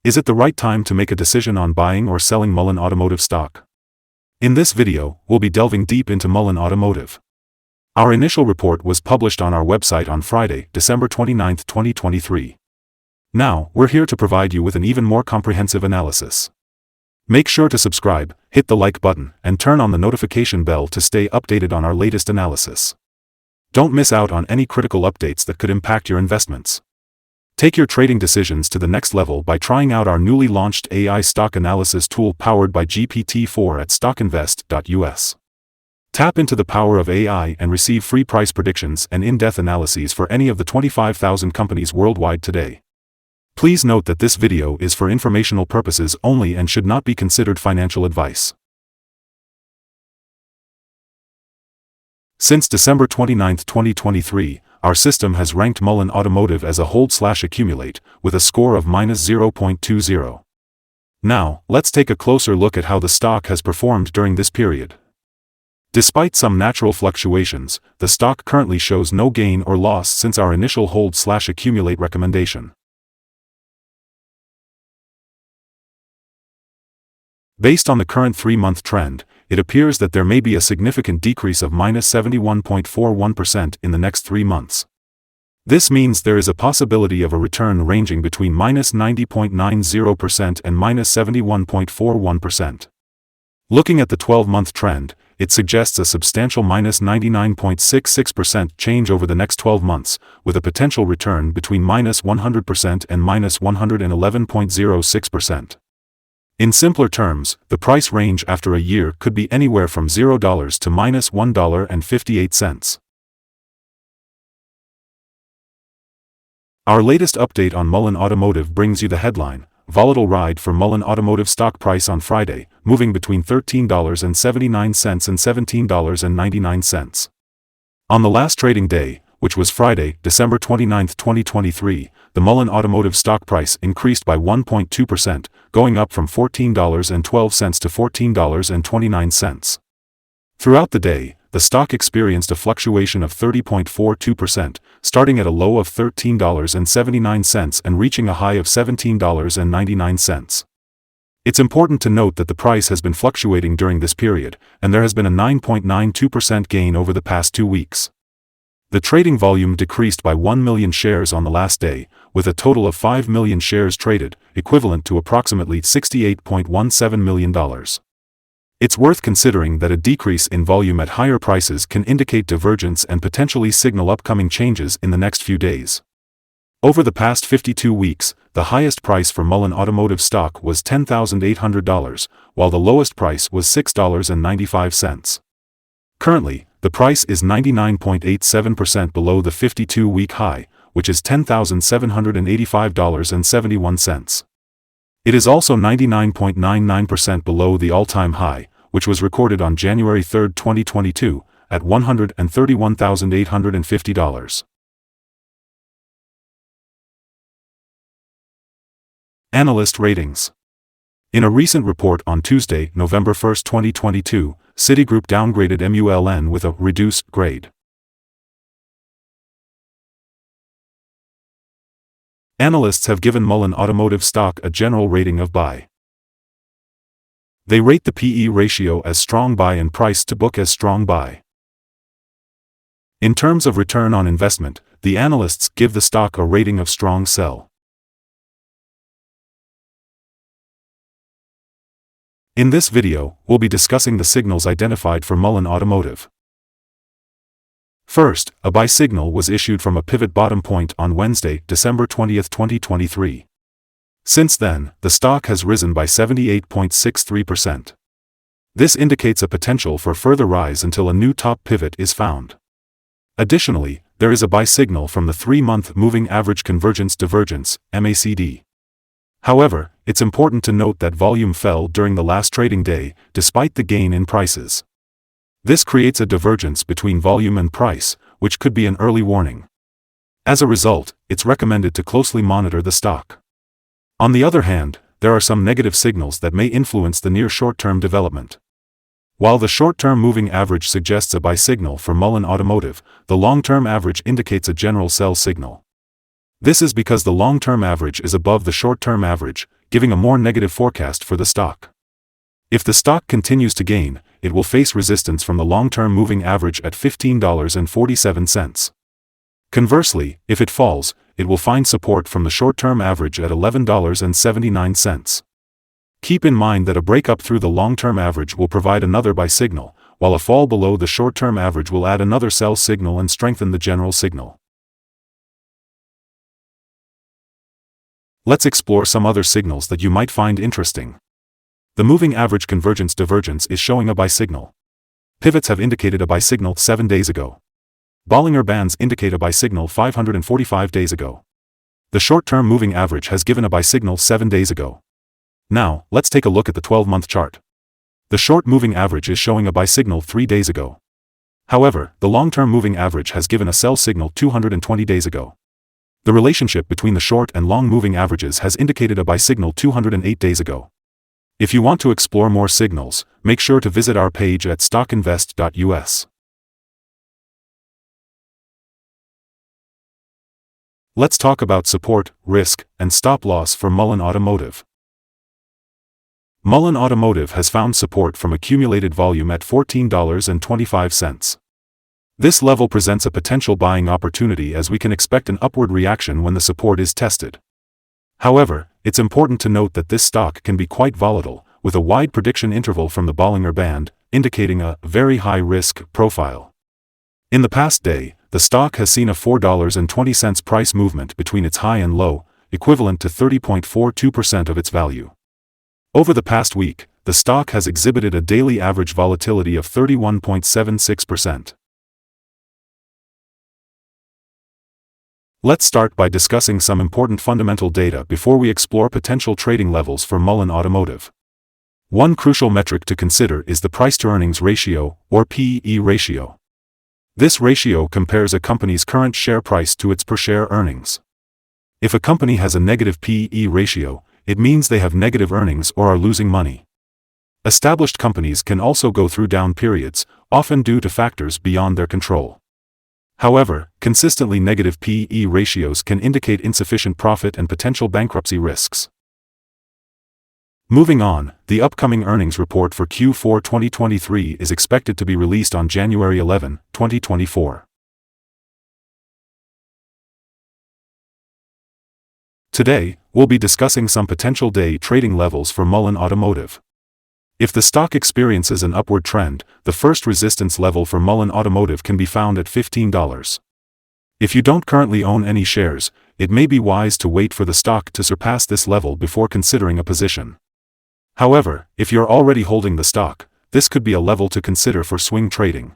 Is it the right time to make a decision on buying or selling Mullen Automotive stock? In this video, we'll be delving deep into Mullen Automotive. Our initial report was published on our website on Friday, December 29, 2023. Now, we're here to provide you with an even more comprehensive analysis. Make sure to subscribe, hit the like button, and turn on the notification bell to stay updated on our latest analysis. Don't miss out on any critical updates that could impact your investments. Take your trading decisions to the next level by trying out our newly launched AI stock analysis tool powered by GPT-4 at StockInvest.us. Tap into the power of AI and receive free price predictions and in-depth analyses for any of the 25,000 companies worldwide today. Please note that this video is for informational purposes only and should not be considered financial advice. Since December 29, 2023, our system has ranked Mullen Automotive as a hold/accumulate, with a score of -0.20. Now, let's take a closer look at how the stock has performed during this period. Despite some natural fluctuations, the stock currently shows no gain or loss since our initial hold/accumulate recommendation. Based on the current 3-month trend, it appears that there may be a significant decrease of -71.41% in the next 3 months. This means there is a possibility of a return ranging between -90.90% and -71.41%. Looking at the 12-month trend, it suggests a substantial -99.66% change over the next 12 months, with a potential return between -100% and -111.06%. In simpler terms, the price range after a year could be anywhere from $0 to -$1.58. Our latest update on Mullen Automotive brings you the headline, "Volatile Ride for Mullen Automotive Stock Price on Friday, moving between $13.79 and $17.99. On the last trading day, which was Friday, December 29, 2023, the Mullen Automotive stock price increased by 1.2%, going up from $14.12 to $14.29. Throughout the day, the stock experienced a fluctuation of 30.42%, starting at a low of $13.79 and reaching a high of $17.99. It's important to note that the price has been fluctuating during this period, and there has been a 9.92% gain over the past 2 weeks. The trading volume decreased by 1 million shares on the last day, with a total of 5 million shares traded, equivalent to approximately $68.17 million. It's worth considering that a decrease in volume at higher prices can indicate divergence and potentially signal upcoming changes in the next few days. Over the past 52 weeks, the highest price for Mullen Automotive stock was $10,800, while the lowest price was $6.95. Currently, the price is 99.87% below the 52-week high, which is $10,785.71. It is also 99.99% below the all-time high, which was recorded on January 3, 2022, at $131,850. Analyst ratings. In a recent report on Tuesday, November 1, 2022, Citigroup downgraded MULN with a reduced grade. Analysts have given Mullen Automotive stock a general rating of buy. They rate the PE ratio as strong buy and price to book as strong buy. In terms of return on investment, the analysts give the stock a rating of strong sell. In this video, we'll be discussing the signals identified for Mullen Automotive. First, a buy signal was issued from a pivot bottom point on Wednesday, December 20, 2023. Since then, the stock has risen by 78.63%. This indicates a potential for further rise until a new top pivot is found. Additionally, there is a buy signal from the 3-month Moving Average Convergence Divergence, MACD. However, it's important to note that volume fell during the last trading day, despite the gain in prices. This creates a divergence between volume and price, which could be an early warning. As a result, it's recommended to closely monitor the stock. On the other hand, there are some negative signals that may influence the near short-term development. While the short-term moving average suggests a buy signal for Mullen Automotive, the long-term average indicates a general sell signal. This is because the long-term average is above the short-term average, giving a more negative forecast for the stock. If the stock continues to gain, it will face resistance from the long-term moving average at $15.47. Conversely, if it falls, it will find support from the short-term average at $11.79. Keep in mind that a breakup through the long-term average will provide another buy signal, while a fall below the short-term average will add another sell signal and strengthen the general signal. Let's explore some other signals that you might find interesting. The moving average convergence divergence is showing a buy signal. Pivots have indicated a buy signal 7 days ago. Bollinger Bands indicate a buy signal 545 days ago. The short-term moving average has given a buy signal 7 days ago. Now, let's take a look at the 12-month chart. The short moving average is showing a buy signal 3 days ago. However, the long-term moving average has given a sell signal 220 days ago. The relationship between the short and long moving averages has indicated a buy signal 208 days ago. If you want to explore more signals, make sure to visit our page at StockInvest.us. Let's talk about support, risk, and stop-loss for Mullen Automotive. Mullen Automotive has found support from accumulated volume at $14.25. This level presents a potential buying opportunity as we can expect an upward reaction when the support is tested. However, it's important to note that this stock can be quite volatile, with a wide prediction interval from the Bollinger Band, indicating a very high-risk profile. In the past day, the stock has seen a $4.20 price movement between its high and low, equivalent to 30.42% of its value. Over the past week, the stock has exhibited a daily average volatility of 31.76%. Let's start by discussing some important fundamental data before we explore potential trading levels for Mullen Automotive. One crucial metric to consider is the price-to-earnings ratio, or PE ratio. This ratio compares a company's current share price to its per-share earnings. If a company has a negative PE ratio, it means they have negative earnings or are losing money. Established companies can also go through down periods, often due to factors beyond their control. However, consistently negative PE ratios can indicate insufficient profit and potential bankruptcy risks. Moving on, the upcoming earnings report for Q4 2023 is expected to be released on January 11, 2024. Today, we'll be discussing some potential day trading levels for Mullen Automotive. If the stock experiences an upward trend, the first resistance level for Mullen Automotive can be found at $15. If you don't currently own any shares, it may be wise to wait for the stock to surpass this level before considering a position. However, if you're already holding the stock, this could be a level to consider for swing trading.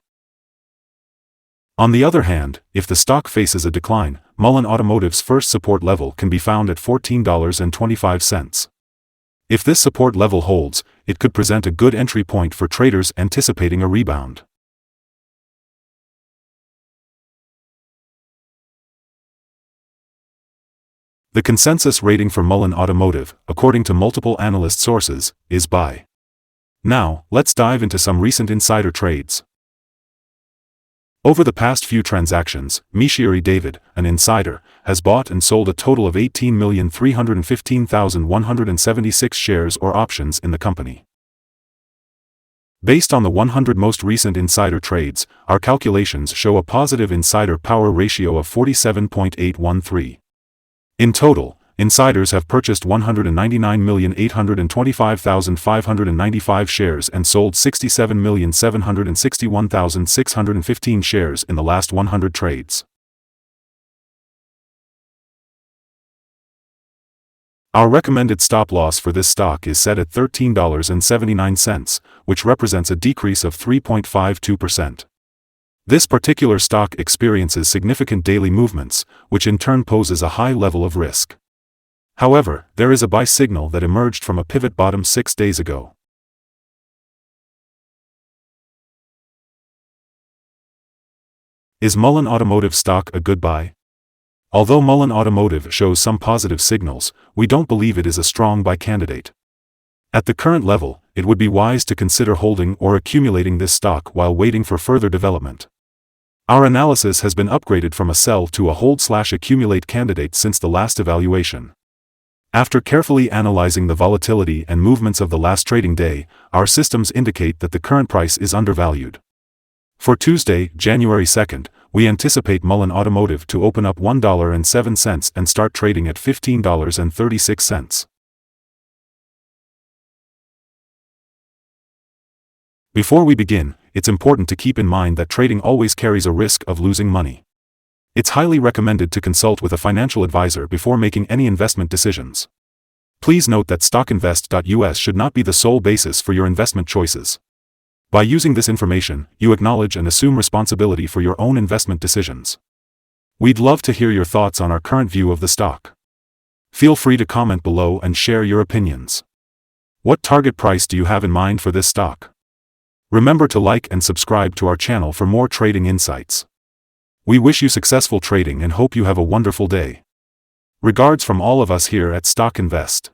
On the other hand, if the stock faces a decline, Mullen Automotive's first support level can be found at $14.25. If this support level holds, it could present a good entry point for traders anticipating a rebound. The consensus rating for Mullen Automotive, according to multiple analyst sources, is buy. Now, let's dive into some recent insider trades. Over the past few transactions, Mishiri David, an insider, has bought and sold a total of 18,315,176 shares or options in the company. Based on the 100 most recent insider trades, our calculations show a positive insider power ratio of 47.813. In total, insiders have purchased 199,825,595 shares and sold 67,761,615 shares in the last 100 trades. Our recommended stop-loss for this stock is set at $13.79, which represents a decrease of 3.52%. This particular stock experiences significant daily movements, which in turn poses a high level of risk. However, there is a buy signal that emerged from a pivot bottom 6 days ago. Is Mullen Automotive stock a good buy? Although Mullen Automotive shows some positive signals, we don't believe it is a strong buy candidate. At the current level, it would be wise to consider holding or accumulating this stock while waiting for further development. Our analysis has been upgraded from a sell to a hold/accumulate candidate since the last evaluation. After carefully analyzing the volatility and movements of the last trading day, our systems indicate that the current price is undervalued. For Tuesday, January 2nd, we anticipate Mullen Automotive to open up $1.07 and start trading at $15.36. Before we begin, it's important to keep in mind that trading always carries a risk of losing money. It's highly recommended to consult with a financial advisor before making any investment decisions. Please note that StockInvest.us should not be the sole basis for your investment choices. By using this information, you acknowledge and assume responsibility for your own investment decisions. We'd love to hear your thoughts on our current view of the stock. Feel free to comment below and share your opinions. What target price do you have in mind for this stock? Remember to like and subscribe to our channel for more trading insights. We wish you successful trading and hope you have a wonderful day. Regards from all of us here at Stock Invest.